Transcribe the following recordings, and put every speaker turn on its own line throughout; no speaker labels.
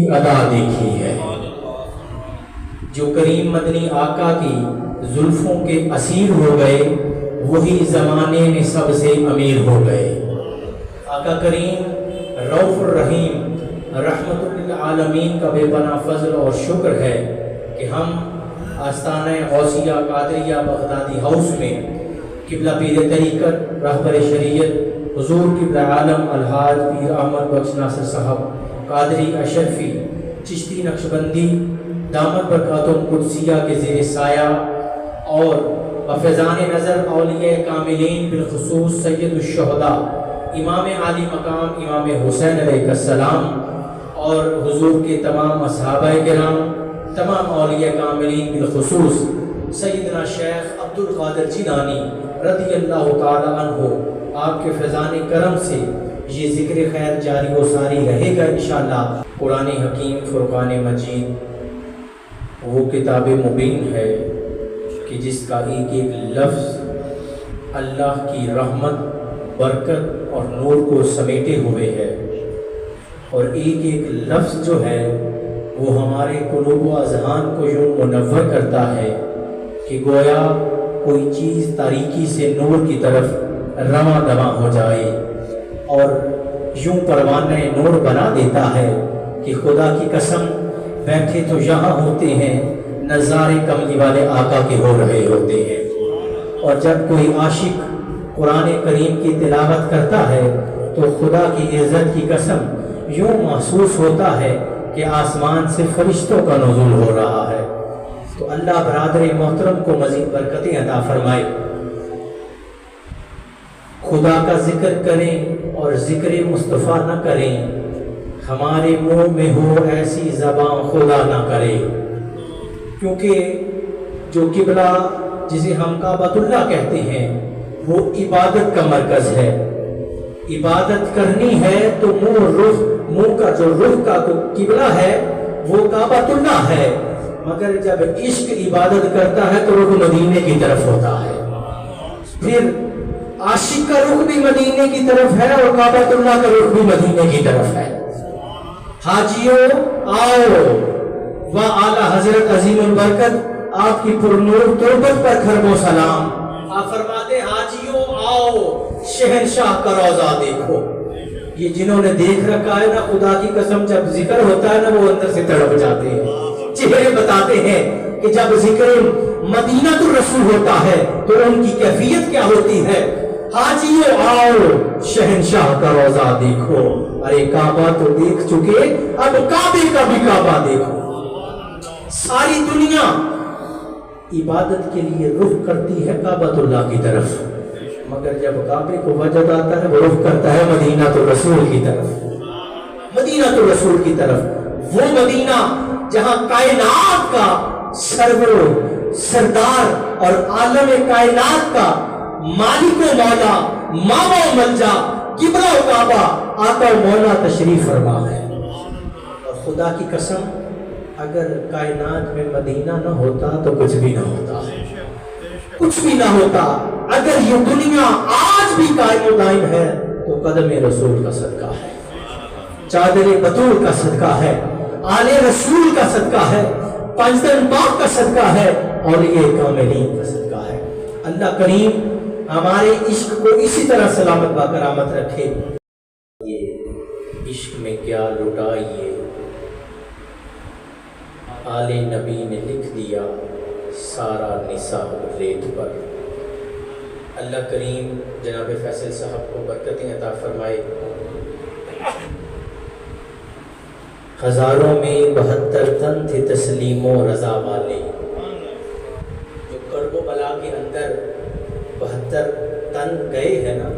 ادا دیکھی ہے۔ جو کریم مدنی آقا کی زلفوں کے اسیر ہو گئے وہی زمانے میں سب سے امیر ہو گئے۔ آقا کریم رؤوف الرحیم رحمت للعالمین کا بے پناہ فضل اور شکر ہے کہ ہم آستانہ غوثیہ قادریہ بغدادی ہاؤس میں قبلہ پیر طریقت رہبر شریعت حضور قبلہ عالم الحاج پیر احمد بخش ناصر صاحب قادری اشرفی چشتی نقشبندی دامت برکاتہم قدسیہ کے زیر سایہ اور بفیضان نظر اولیاء کاملین بالخصوص سید الشہداء امام عالی مقام امام حسین علیہ السلام اور حضور کے تمام اصحابہ کرام، تمام اولیاء کاملین بالخصوص سیدنا شیخ عبد القادر جیلانی رضی اللہ تعالی عنہ، آپ کے فیضان کرم سے یہ ذکر خیر جاری و ساری رہے گا انشاءاللہ۔ قرآن حکیم فرقان مجید وہ کتاب مبین ہے کہ جس کا ایک ایک لفظ اللہ کی رحمت، برکت اور نور کو سمیٹے ہوئے ہے، اور ایک ایک لفظ جو ہے وہ ہمارے قلوب و اذہان کو یوں منور کرتا ہے کہ گویا کوئی چیز تاریکی سے نور کی طرف رواں دواں ہو جائے، اور یوں پروانہ نور بنا دیتا ہے کہ خدا کی قسم بیٹھے تو یہاں ہوتے ہیں، نظارے کملی والے آقا کے ہو رہے ہوتے ہیں۔ اور جب کوئی عاشق قرآن کریم کی تلاوت کرتا ہے تو خدا کی عزت کی قسم یوں محسوس ہوتا ہے کہ آسمان سے فرشتوں کا نزول ہو رہا ہے۔ تو اللہ برادر محترم کو مزید برکتیں عطا فرمائے۔ خدا کا ذکر کریں اور ذکر مصطفیٰ نہ کریں، ہمارے منہ میں ہو ایسی زبان خدا نہ کرے، کیونکہ جو قبلہ جسے ہم کعبۃ اللہ کہتے ہیں وہ عبادت کا مرکز ہے۔ عبادت کرنی ہے تو منہ کا جو رخ کا قبلہ ہے وہ کعبۃ اللہ ہے، مگر جب عشق عبادت کرتا ہے تو رخ مدینے کی طرف ہوتا ہے۔ پھر عاشق کا رخ بھی مدینے کی طرف ہے اور کعبۃ اللہ کا رخ بھی مدینے کی طرف ہے۔ حاجیوں آؤ، و اعلیٰ حضرت عظیم البرکت آپ کی پرنور تربت پر کرم و سلام۔ آپ فرماتے ہیں حاجیوں آؤ شہنشاہ کا روضہ دیکھو۔ یہ جنہوں نے دیکھ رکھا ہے نا، خدا کی قسم جب ذکر ہوتا ہے نا وہ اندر سے تڑپ جاتے ہیں، چہرے بتاتے ہیں کہ جب ذکر مدینہ الرسول ہوتا ہے تو ان کی کیفیت کیا ہوتی ہے۔ حاجیوں آؤ شہنشاہ کا روضہ دیکھو، ارے کعبہ تو دیکھ چکے، اب کعبے کا بھی کعبہ دیکھو۔ ساری دنیا عبادت کے لیے رخ کرتی ہے کعبۃ اللہ کی طرف، مگر جب کعبے کو وجد آتا ہے وہ رخ کرتا ہے مدینہ الرسول کی طرف، مدینہ الرسول کی طرف، وہ مدینہ جہاں کائنات کا سرور سردار اور عالم کائنات کا مالک و مولا، ماما و ملجا، قبلہ و کعبہ، آقا و مولا تشریف فرما ہے۔ اور خدا کی قسم اگر کائنات میں مدینہ نہ ہوتا تو کچھ بھی نہ ہوتا، کچھ بھی نہ ہوتا۔ اگر یہ دنیا آج بھی قائم و دائم ہے تو قدم رسول کا صدقہ ہے، چادر بطول کا صدقہ ہے، آل رسول کا صدقہ ہے، پنجتن پاک کا صدقہ ہے، اولیاء کاملین کا صدقہ ہے۔ اللہ کریم ہمارے عشق کو اسی طرح سلامت با کرامت رکھے۔ یہ عشق میں کیا لٹائیے، آل نبی نے لکھ دیا سارا نثار ریت پر۔ اللہ کریم جناب فیصل صاحب کو برکتیں عطا فرمائے۔ ہزاروں میں 72 تن تھے تسلیم و رضا والے، جو کرب و بلا کے اندر 72 تن گئے ہیں نا،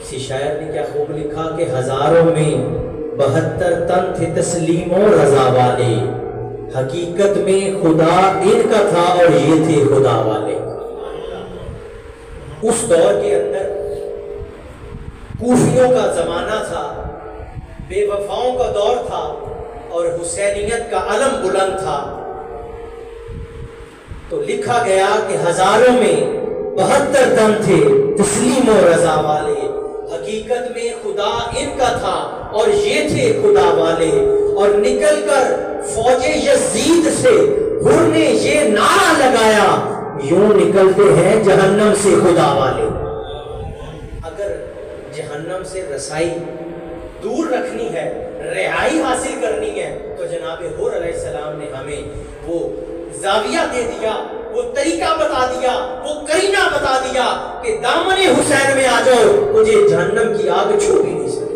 کسی شاعر نے کیا خوب لکھا کہ ہزاروں میں 72 تن تھے تسلیم و رضا والے، حقیقت میں خدا ان کا تھا اور یہ تھے خدا والے۔ اس دور کے اندر کوفیوں کا زمانہ تھا، بے وفاؤں کا دور تھا، اور حسینیت کا علم بلند تھا۔ تو لکھا گیا کہ ہزاروں میں 72 تن تھے تسلیم و رضا والے، حقیقت میں خدا ان کا تھا اور یہ تھے خدا والے۔ اور نکل کر فوج یزید سے حر نے یہ نعرہ لگایا، یوں نکلتے ہیں جہنم سے خدا والے۔ اگر جہنم سے رسائی دور رکھنی ہے، رہائی حاصل کرنی ہے، تو جناب حر علیہ السلام نے ہمیں وہ زاویہ دے دیا، وہ طریقہ بتا دیا، وہ کرینہ بتا دیا کہ دامن حسین میں آ جاؤ، تجھے جہنم کی آگ چھو بھی نہیں سکے۔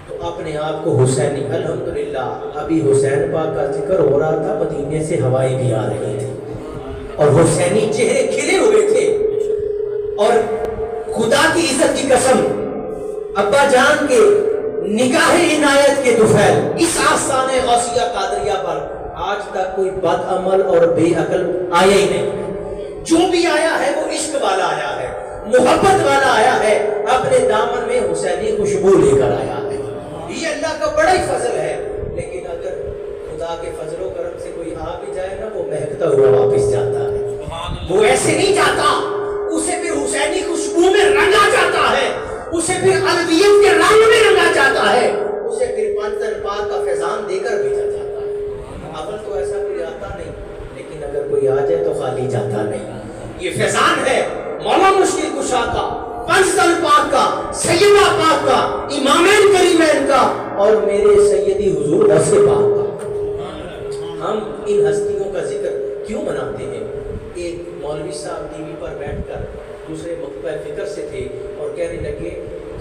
تو اپنے آپ کو حسینی، الحمدللہ ابھی حسین پاک کا ذکر ہو رہا تھا، مدینے سے ہوائیں بھی آ رہی تھی اور حسینی چہرے کھلے ہوئے تھے، اور خدا کی عزت کی قسم ابا جان کے نگاہ عنایت کے طفیل اس آستانِ غوثیہ قادریہ پر آج تک کوئی بد عمل اور بے عقل آیا ہی نہیں۔ جو بھی آیا ہے وہ عشق والا آیا ہے، محبت والا آیا ہے، اپنے دامن میں حسینی خوشبو لے کر آیا ہے۔ یہ اللہ کا بڑا ہی فضل ہے۔ لیکن اگر خدا کے فضل و کرم سے کوئی آ بھی جائے نا، وہ مہکتا ہوا واپس جاتا ہے، وہ ایسے نہیں جاتا، اسے پھر حسینی خوشبو میں رنگا جاتا ہے، اسے پھر علویت کے رنگ میں رنگا جاتا ہے، اسے پھر پنجتن پاک کا فیضان دے کر بھیجا جاتا ہے۔ اول تو ایسا کوئی آتا نہیں، لیکن اگر کوئی آ جائے تو خالی جاتا نہیں۔ یہ فیضان ہے مولا مشکل کشا کا، پنجتن پاک کا، سیدہ پاک کا، امامین کریمین کا، اور میرے سیدی حضور غوث پاک کا۔ ہم ان ہستیوں کا ذکر کیوں مناتے ہیں؟ ایک مولوی صاحب ٹی وی پر بیٹھ کر دوسرے مکتبہ فکر سے تھے اور کہنے لگے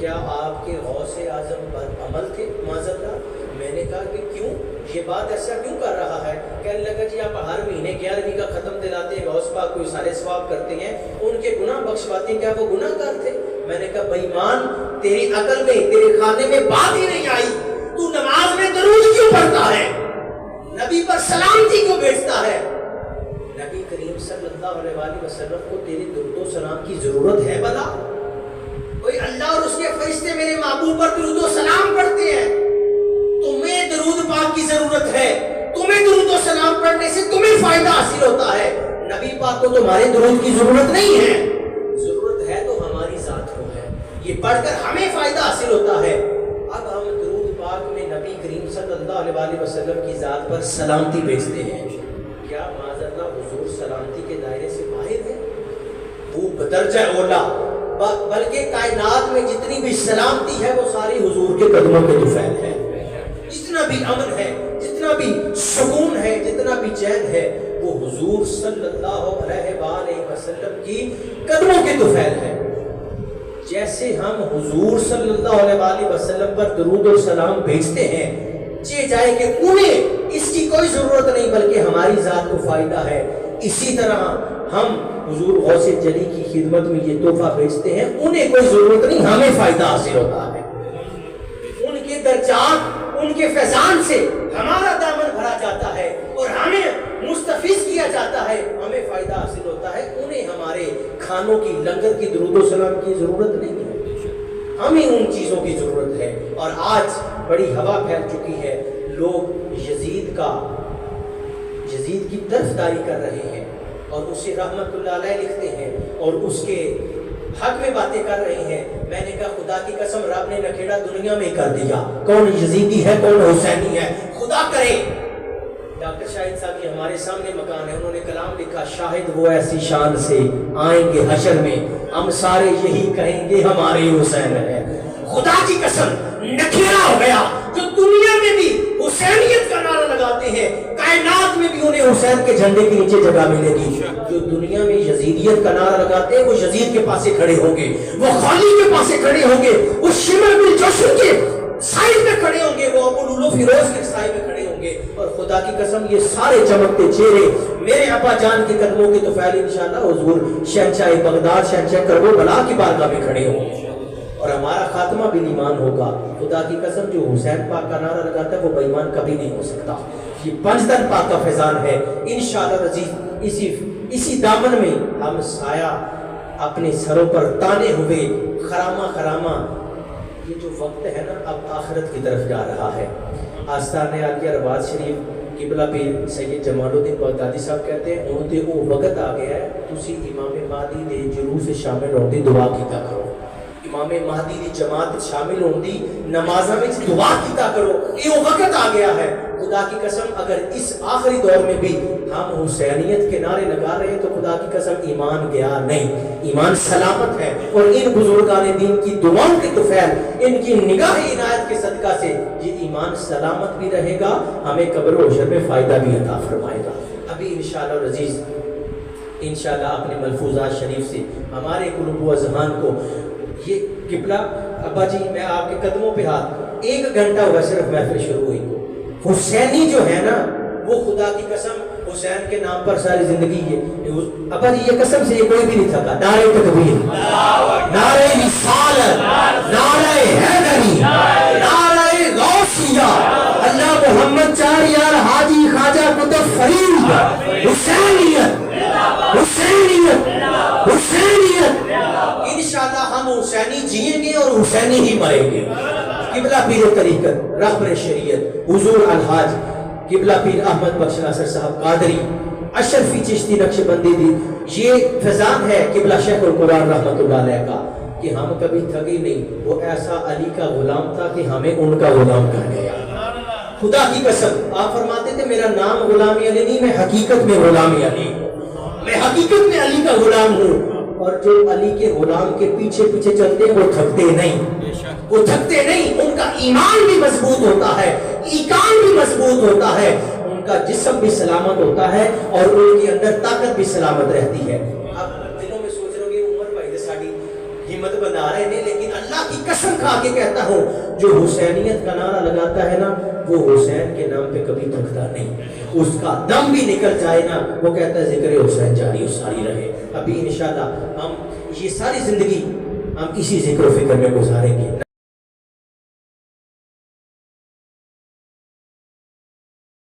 کیا آپ کے غوث اعظم پر عمل تھے معذاللہ؟ میں نے کہا کہ کیوں، یہ بات ایسا کیوں کر رہا ہے؟ کہنے لگا جی آپ ہر مہینے 11ویں کا ختم دلاتے ہیں، غوث پاک کو سارے ثواب کرتے ہیں، ان کے گناہ بخشواتے ہیں، کیا وہ گناہ گار تھے؟ میں نے کہا بے ایمان، تیری عقل میں، تیرے کھانے میں بات ہی نہیں آئی، تو نماز میں درود کیوں پڑھتا ہے، نبی پر سلامتی کیوں بھیجتا ہے؟ نبی کریم صلی اللہ علیہ وسلم کو تیرے درود و سلام کی ضرورت ہے بلا؟ کوئی اللہ اور اس کے فرشتے میرے محبوب پر درود و سلام پڑھتے ہیں، تمہیں درود پاک کی ضرورت ہے، تمہیں درود و سلام پڑھنے سے تمہیں فائدہ حاصل ہوتا ہے، نبی پاک کو تمہارے درود کی ضرورت نہیں ہے، ضرورت ہے تو ہماری ذات کو ہے، یہ پڑھ کر ہمیں فائدہ حاصل ہوتا ہے۔ اب ہم درود پاک میں نبی کریم صلی اللہ علیہ وسلم کی ذات پر سلامتی بھیجتے ہیں، کیا معاذ اللہ حضور سلامتی کے دائرے سے باہر ہے؟ وہ بدرجہ اولا، بلکہ کائنات میں جتنی بھی سلامتی ہے وہ ساری حضور کے قدموں کے طفیل ہے، جتنا بھی امن ہے، جتنا بھی سکون ہے، جتنا بھی چین ہے، وہ حضور صلی اللہ علیہ وسلم کی قدموں کے طفیل ہے۔ جیسے ہم حضور صلی اللہ علیہ وسلم پر درود و سلام بھیجتے ہیں، چاہے جائے کہ انہیں اس کی کوئی ضرورت نہیں بلکہ ہماری ذات کو فائدہ ہے، اسی طرح ہم حضور غوث جلی کی خدمت میں یہ تحفہ بھیجتے ہیں، انہیں کوئی ضرورت نہیں، ہمیں فائدہ حاصل ہوتا ہے، ان کے درجات، ان کے فیضان سے ہمارا دامن بھرا جاتا ہے اور ہمیں مستفیض کیا جاتا ہے، ہمیں فائدہ حاصل ہوتا ہے، انہیں ہمارے کھانوں کی، لنگر کی درود و سلام کی ضرورت نہیں ہے، ہمیں ان چیزوں کی ضرورت ہے۔ اور آج بڑی ہوا پھیل چکی ہے، لوگ یزید کی طرفداری کر رہے ہیں اور اسے رحمت اللہ علیہ لکھتے ہیں اور اس کے حق میں باتیں کر رہے ہیں۔ میں نے کہا خدا کی قسم رب نے نکھیڑا دنیا میں کر دیا، کون یزیدی ہے کون حسینی ہے، خدا کرے۔ ڈاکٹر شاہد صاحب کی ہمارے سامنے مکان ہے، انہوں نے کلام لکھا، شاہد وہ ایسی شان سے آئیں گے حشر میں، ہم سارے یہی کہیں گے ہمارے حسین ہے۔ خدا کی قسم نکھیڑا ہو گیا، جو دنیا میں بھی حسینیت کا نعرہ لگاتے ہیں، کائنات میں بھی انہیں حسین کے جھنڈے کے نیچے جگہ ملے گی۔ جو دنیا میں یزیدیت کا نعرہ لگاتے ہیں وہ یزید کے پاسے کھڑے ہوں گے، وہ خالی کے پاسے کھڑے ہوں گے، وہ شمر بن جوشن کے سائڈ میں کھڑے ہوں گے، وہ ابو لولو فیروز کے سائڈ میں کھڑے ہوں گے، اور خدا کی قسم یہ سارے چمکتے چہرے میرے ابا جان کے قدموں کے طفیل انشاءاللہ حضور شہنشاہ بغداد، شہنشاہ کربلا کی بارگاہ میں کھڑے ہوں گے، اور ہمارا خاتمہ بھی ایمان ہوگا۔ خدا کی قسم جو حسین پاک کا نعرہ لگاتا ہے وہ بے ایمان کبھی نہیں ہو سکتا۔ یہ پنجتن پاک کا فیضان ہے، انشاءاللہ عزیز اسی دامن میں ہم سایہ اپنے سروں پر تانے ہوئے خرامہ یہ جو وقت ہے نا اب آخرت کی طرف جا رہا ہے۔ آستانہ عالیہ رواز شریف قبلہ پیر سید جمال الدین بغدادی صاحب کہتے ہیں انہوں نے وہ وقت آ گیا ہے تسی امام مہدی دے جلوس شامل ہونے دعا کیتا کرو۔ امام مہدی دی جماعت شامل ہوں دی نمازہ میں دعا کیتا کرو. یہ وقت آ گیا ہے. خدا کی قسم اگر اس آخری دور میں بھی ہم حسینیت کے نعرے لگا رہے ہیں تو خدا کی قسم ایمان گیا نہیں, ایمان سلامت ہے. اور ان بزرگان دین کی دعاؤں کے طفیل, ان کی نگاہ عنایت کے صدقہ سے یہ ایمان سلامت بھی رہے گا, ہمیں قبر و حشر میں فائدہ بھی عطا فرمائے گا. ابھی انشاءاللہ العزیز انشاءاللہ اپنے ملفوظات شریف سے ہمارے قلوب و اذہان کو یہ قبلہ. ابا جی میں آپ کے قدموں پہ ہاتھ, 1 گھنٹہ ہوا صرف محفل شروع ہوئی. حسینی جو ہے نا وہ خدا کی قسم حسین کے نام پر ساری زندگی ہے. ابا جی یہ قسم سے یہ کوئی بھی نہیں تھکا. نعرہ تکبیر, نعرہ رسالت, نعرہ حیدری, نعرہ غوثیہ, اللہ محمد 4 یار حاجی خواجہ قطب فرید, حسینیت حسینیت حسینیت. انشاءاللہ ہم حسینی جئیں گے اور حسینی ہی مریں گے. قبلہ پیر طریقت, رہبر شریعت حضور الحاج قبلہ پیر احمد بخش ناصر صاحب قادری اشرفی چشتی نقشبندی دی, یہ فیضان ہے قبلہ شیخ القرآن رحمت اللہ علیہ کا کہ ہم کبھی تھگے نہیں. وہ ایسا علی کا غلام تھا کہ ہمیں ان کا غلام کہا گیا. خدا کی قسم آپ فرماتے تھے میرا نام غلامی علی نہیں, میں حقیقت میں غلامی علی ہوں, میں حقیقت میں علی کا غلام ہوں. اور جو علی کے غلام کے پیچھے پیچھے چلتے ہیں وہ تھکتے نہیں, وہ تھکتے نہیں. ان کا ایمان بھی مضبوط ہوتا ہے, ایمان بھی مضبوط ہوتا ہے, ان کا جسم بھی سلامت ہوتا ہے اور ان کے اندر طاقت بھی سلامت رہتی ہے. اب دلوں میں سوچ رہے ہو کہ عمر بھائی ساڑی ہمت بنا رہے ہیں, لیکن اللہ کی قسم کھا کے کہتا ہوں جو حسینیت کا نعرہ لگاتا ہے نا وہ حسین کے نام پہ کبھی تھکتا نہیں. اس کا دم بھی نکل جائے نا وہ کہتا ہے ذکر حسین جاری و ساری رہے. ابھی انشاءاللہ ہم یہ ساری زندگی ہم اسی ذکر و فکر میں گزاریں گے.